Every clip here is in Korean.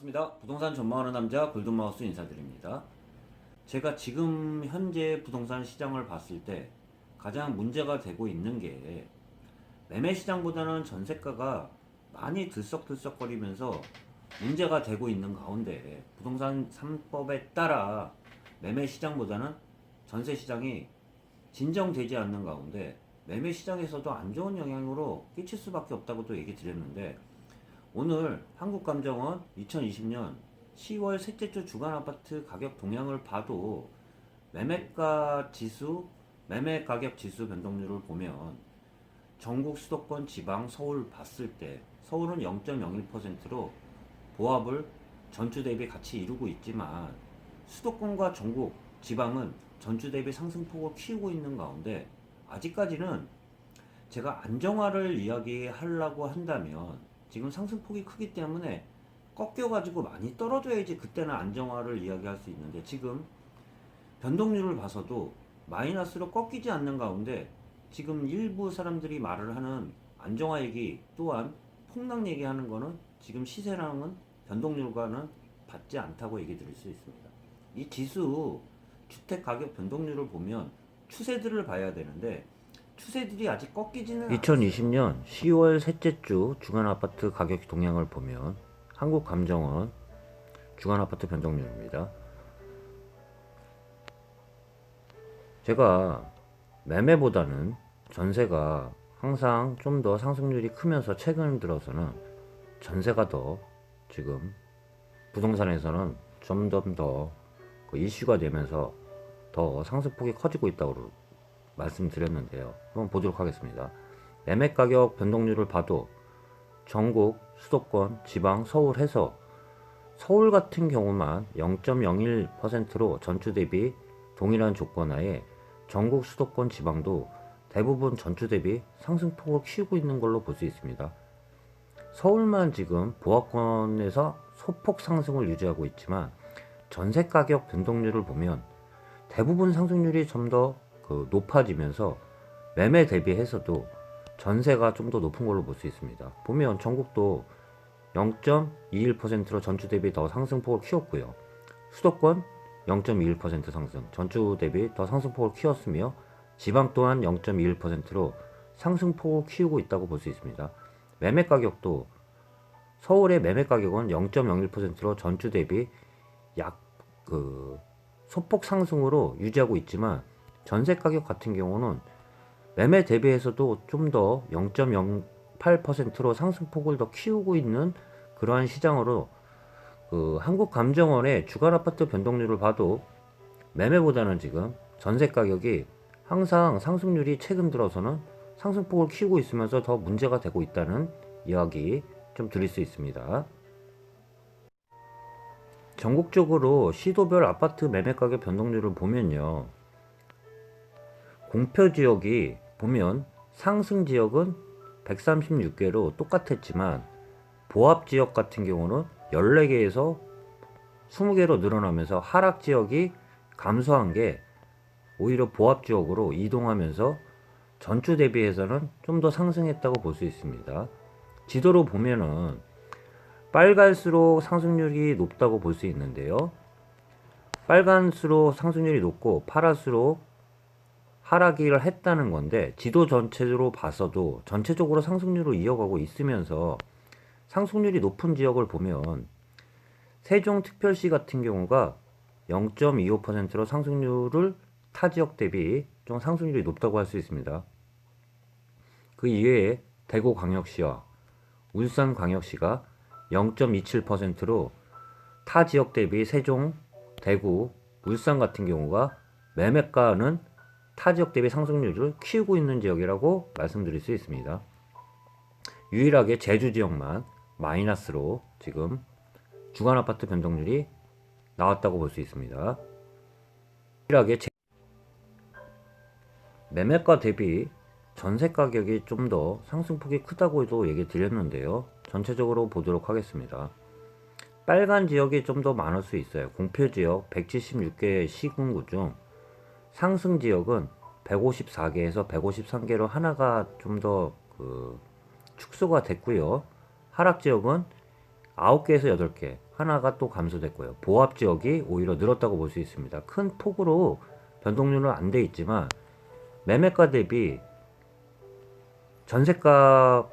반갑습니다. 부동산 전망하는 남자 골든마우스 인사드립니다. 제가 지금 현재 부동산 시장을 봤을 때 가장 문제가 되고 있는 게 매매 시장보다는 전세가가 많이 들썩들썩거리면서 문제가 되고 있는 가운데 부동산 3법에 따라 매매 시장보다는 전세 시장이 진정되지 않는 가운데 매매 시장에서도 안 좋은 영향으로 끼칠 수밖에 없다고 또 얘기 드렸는데, 오늘 한국감정원 2020년 10월 셋째 주 주간 아파트 가격 동향을 봐도 매매가 지수, 매매 가격 지수 변동률을 보면 전국 수도권 지방 서울 봤을 때 서울은 0.01%로 보합을 전주 대비 같이 이루고 있지만, 수도권과 전국 지방은 전주 대비 상승폭을 키우고 있는 가운데 아직까지는 제가 안정화를 이야기하려고 한다면 지금 상승폭이 크기 때문에 꺾여가지고 많이 떨어져야지 그때는 안정화를 이야기할 수 있는데, 지금 변동률을 봐서도 마이너스로 꺾이지 않는 가운데 지금 일부 사람들이 말을 하는 안정화 얘기 또한 폭락 얘기하는 거는 지금 시세랑은 변동률과는 받지 않다고 얘기 드릴 수 있습니다. 이 지수 주택 가격 변동률을 보면 추세들을 봐야 되는데 추세들이 아직 꺾이지는 않았어요. 2020년 10월 셋째 주 주간 아파트 가격 동향을 보면 한국감정원 주간 아파트 변동률입니다. 제가 매매보다는 전세가 항상 좀 더 상승률이 크면서 최근 들어서는 전세가 더 지금 부동산에서는 점점 더 이슈가 되면서 더 상승폭이 커지고 있다고 말씀드렸는데요. 한번 보도록 하겠습니다. 매매 가격 변동률을 봐도 전국, 수도권, 지방, 서울 해서 서울 같은 경우만 0.01%로 전주 대비 동일한 조건 하에 전국, 수도권, 지방도 대부분 전주 대비 상승폭을 키우고 있는 걸로 볼 수 있습니다. 서울만 지금 보합권에서 소폭 상승을 유지하고 있지만 전세 가격 변동률을 보면 대부분 상승률이 좀 더 높아지면서 매매 대비해서도 전세가 좀 더 높은 걸로 볼 수 있습니다. 보면 전국도 0.21%로 전주 대비 더 상승폭을 키웠고요. 수도권 0.21% 상승, 전주 대비 더 상승폭을 키웠으며 지방 또한 0.21%로 상승폭을 키우고 있다고 볼 수 있습니다. 매매 가격도 서울의 매매 가격은 0.01%로 전주 대비 약 소폭 상승으로 유지하고 있지만 전세 가격 같은 경우는 매매 대비해서도 좀 더 0.08%로 상승폭을 더 키우고 있는 그러한 시장으로 한국감정원의 주간 아파트 변동률을 봐도 매매보다는 지금 전세 가격이 항상 상승률이 최근 들어서는 상승폭을 키우고 있으면서 더 문제가 되고 있다는 이야기 좀 드릴 수 있습니다. 전국적으로 시도별 아파트 매매 가격 변동률을 보면요, 공표 지역이 보면 상승 지역은 136개로 똑같았지만 보합 지역 같은 경우는 14개에서 20개로 늘어나면서 하락 지역이 감소한 게 오히려 보합 지역으로 이동하면서 전주 대비해서는 좀 더 상승했다고 볼 수 있습니다. 지도로 보면은 빨갈수록 상승률이 높다고 볼 수 있는데요. 빨간수록 상승률이 높고 파란수록 하락을 했다는 건데, 지도 전체로 봐서도 전체적으로 상승률을 이어가고 있으면서 상승률이 높은 지역을 보면 세종특별시 같은 경우가 0.25%로 상승률을 타 지역 대비 좀 상승률이 높다고 할 수 있습니다. 그 이외에 대구광역시와 울산광역시가 0.27%로 타 지역 대비 세종, 대구, 울산 같은 경우가 매매가는 타 지역 대비 상승률을 키우고 있는 지역이라고 말씀드릴 수 있습니다. 유일하게 제주 지역만 마이너스로 지금 주간 아파트 변동률이 나왔다고 볼 수 있습니다. 유일하게 매매가 대비 전세 가격이 좀 더 상승폭이 크다고도 얘기 드렸는데요. 전체적으로 보도록 하겠습니다. 빨간 지역이 좀 더 많을 수 있어요. 공표 지역 176개 시군구 중 상승 지역은 154개에서 153개로 하나가 좀 더 축소가 됐고요. 하락 지역은 9개에서 8개, 하나가 또 감소됐고요. 보합 지역이 오히려 늘었다고 볼 수 있습니다. 큰 폭으로 변동률은 안 돼 있지만 매매가 대비 전세가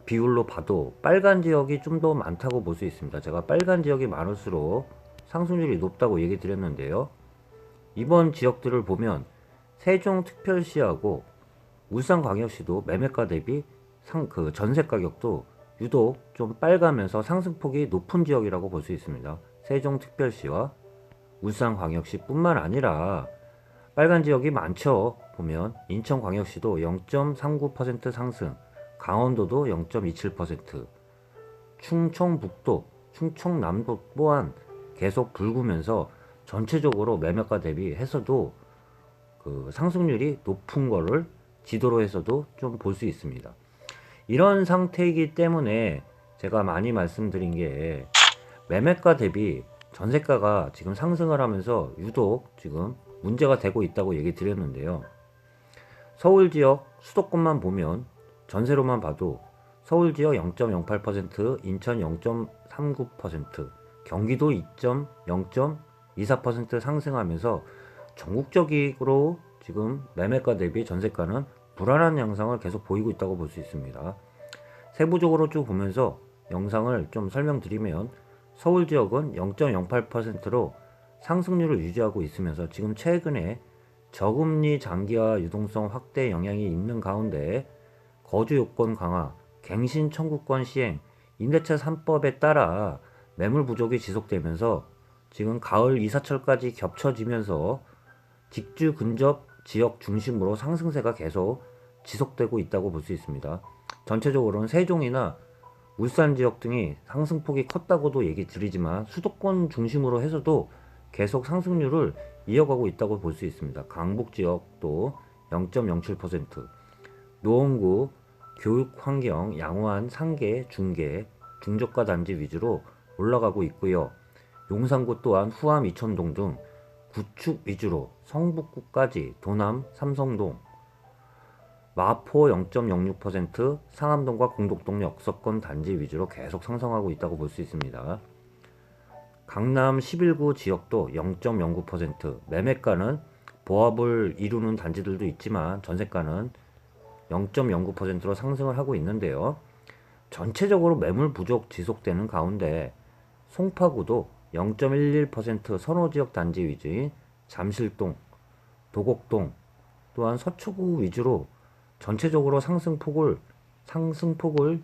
비율로 봐도 빨간 지역이 좀 더 많다고 볼 수 있습니다. 제가 빨간 지역이 많을수록 상승률이 높다고 얘기 드렸는데요. 이번 지역들을 보면 세종특별시하고 울산광역시도 매매가 대비 그 전세 가격도 유독 좀 빨가면서 상승폭이 높은 지역이라고 볼 수 있습니다. 세종특별시와 울산광역시 뿐만 아니라 빨간 지역이 많죠. 보면 인천광역시도 0.39% 상승, 강원도도 0.27%, 충청북도, 충청남도 또한 계속 붉으면서 전체적으로 매매가 대비해서도 그 상승률이 높은 거를 지도로 해서도 좀 볼 수 있습니다. 이런 상태이기 때문에 제가 많이 말씀드린 게 매매가 대비 전세가가 지금 상승을 하면서 유독 지금 문제가 되고 있다고 얘기 드렸는데요. 서울 지역 수도권만 보면 전세로만 봐도 서울 지역 0.08%, 인천 0.39%, 경기도 0.24% 상승하면서 전국적으로 지금 매매가 대비 전세가는 불안한 양상을 계속 보이고 있다고 볼 수 있습니다. 세부적으로 쭉 보면서 영상을 좀 설명드리면 서울 지역은 0.08%로 상승률을 유지하고 있으면서 지금 최근에 저금리 장기화 유동성 확대 영향이 있는 가운데 거주 요건 강화, 갱신 청구권 시행, 임대차 3법에 따라 매물 부족이 지속되면서 지금 가을 이사철까지 겹쳐지면서 직주 근접 지역 중심으로 상승세가 계속 지속되고 있다고 볼 수 있습니다. 전체적으로는 세종이나 울산 지역 등이 상승폭이 컸다고도 얘기 드리지만 수도권 중심으로 해서도 계속 상승률을 이어가고 있다고 볼 수 있습니다. 강북 지역도 0.07%, 노원구, 교육환경, 양호한 상계, 중계, 중저가 단지 위주로 올라가고 있고요. 용산구 또한 후암 이천동 등 구축 위주로 성북구까지 도남 삼성동, 마포 0.06%, 상암동과 공덕동 역세권 단지 위주로 계속 상승하고 있다고 볼 수 있습니다. 강남 11구 지역도 0.09%, 매매가는 보합을 이루는 단지들도 있지만 전세가는 0.09%로 상승을 하고 있는데요. 전체적으로 매물 부족 지속되는 가운데 송파구도 0.11% 선호지역 단지 위주인 잠실동, 도곡동 또한 서초구 위주로 전체적으로 상승폭을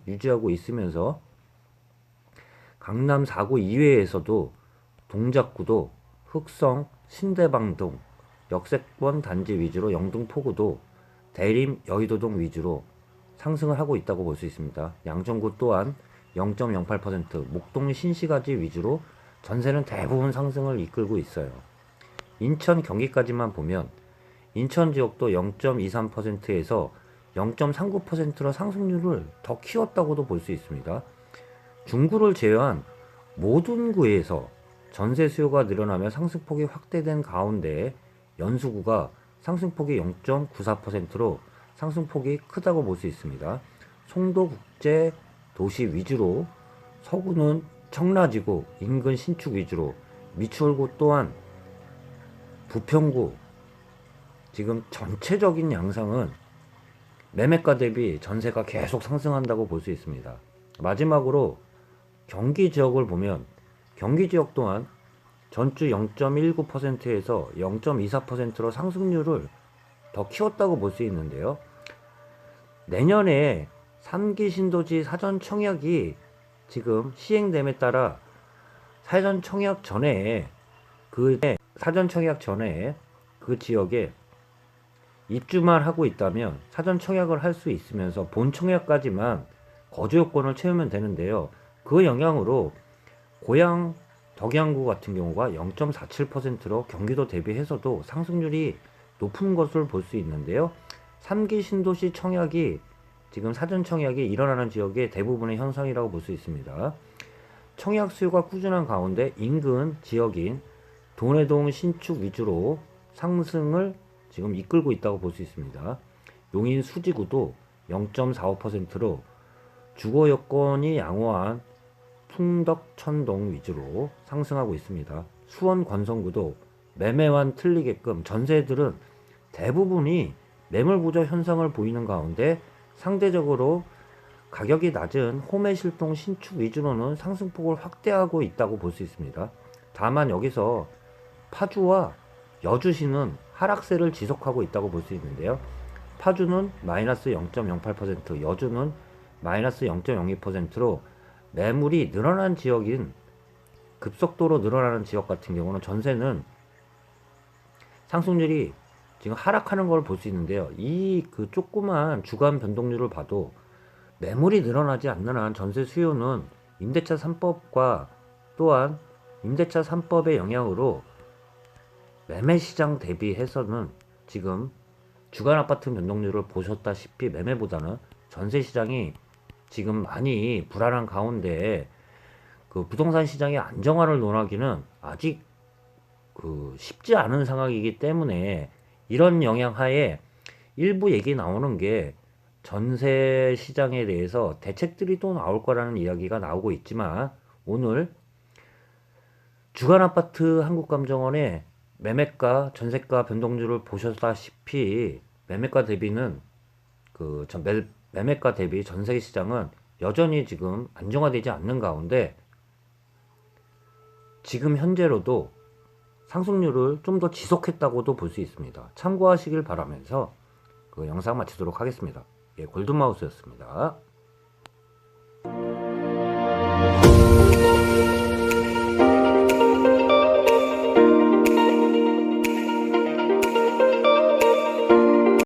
유지하고 있으면서 강남 4구 이외에서도 동작구도 흑성, 신대방 등 역세권 단지 위주로 영등포구도 대림, 여의도동 위주로 상승을 하고 있다고 볼 수 있습니다. 양천구 또한 0.08%, 목동 신시가지 위주로 전세는 대부분 상승을 이끌고 있어요. 인천, 경기까지만 보면 인천 지역도 0.23%에서 0.39%로 상승률을 더 키웠다고도 볼 수 있습니다. 중구를 제외한 모든 구에서 전세 수요가 늘어나며 상승폭이 확대된 가운데 연수구가 상승폭이 0.94%로 상승폭이 크다고 볼 수 있습니다. 송도국제 도시 위주로 서구는 청라지구, 인근 신축 위주로 미추홀구 또한 부평구 지금 전체적인 양상은 매매가 대비 전세가 계속 상승한다고 볼 수 있습니다. 마지막으로 경기 지역을 보면 경기 지역 또한 전주 0.19%에서 0.24%로 상승률을 더 키웠다고 볼 수 있는데요. 내년에 3기 신도시 사전 청약이 지금 시행됨에 따라 사전 청약 전에 그 지역에 입주만 하고 있다면 사전 청약을 할 수 있으면서 본 청약까지만 거주 요건을 채우면 되는데요. 그 영향으로 고양 덕양구 같은 경우가 0.47%로 경기도 대비해서도 상승률이 높은 것을 볼 수 있는데요. 3기 신도시 청약이 지금 사전 청약이 일어나는 지역의 대부분의 현상이라고 볼 수 있습니다. 청약 수요가 꾸준한 가운데 인근 지역인 돈해동 신축 위주로 상승을 지금 이끌고 있다고 볼 수 있습니다. 용인 수지구도 0.45%로 주거 여건이 양호한 풍덕, 천동 위주로 상승하고 있습니다. 수원, 권성구도 매매와는 틀리게끔 전세들은 대부분이 매물부족 현상을 보이는 가운데 상대적으로 가격이 낮은 홈의 실동 신축 위주로는 상승폭을 확대하고 있다고 볼 수 있습니다. 다만 여기서 파주와 여주시는 하락세를 지속하고 있다고 볼 수 있는데요. 파주는 마이너스 0.08%, 여주는 마이너스 0.02%로 매물이 늘어난 지역인 급속도로 늘어나는 지역 같은 경우는 전세는 상승률이 지금 하락하는 걸 볼 수 있는데요. 이 그 조그만 주간 변동률을 봐도 매물이 늘어나지 않는 한 전세 수요는 임대차 3법과 또한 임대차 3법의 영향으로 매매 시장 대비해서는 지금 주간 아파트 변동률을 보셨다시피 매매보다는 전세 시장이 지금 많이 불안한 가운데 그 부동산 시장의 안정화를 논하기는 아직 쉽지 않은 상황이기 때문에 이런 영향 하에 일부 얘기 나오는 게 전세 시장에 대해서 대책들이 또 나올 거라는 이야기가 나오고 있지만 오늘 주간 아파트 한국감정원의 매매가 전세가 변동률을 보셨다시피 매매가 대비는 매매가 대비 전세 시장은 여전히 지금 안정화되지 않는 가운데 지금 현재로도 상승률을 좀 더 지속했다고도 볼 수 있습니다. 참고하시길 바라면서 그 영상 마치도록 하겠습니다. 예, 골든마우스였습니다.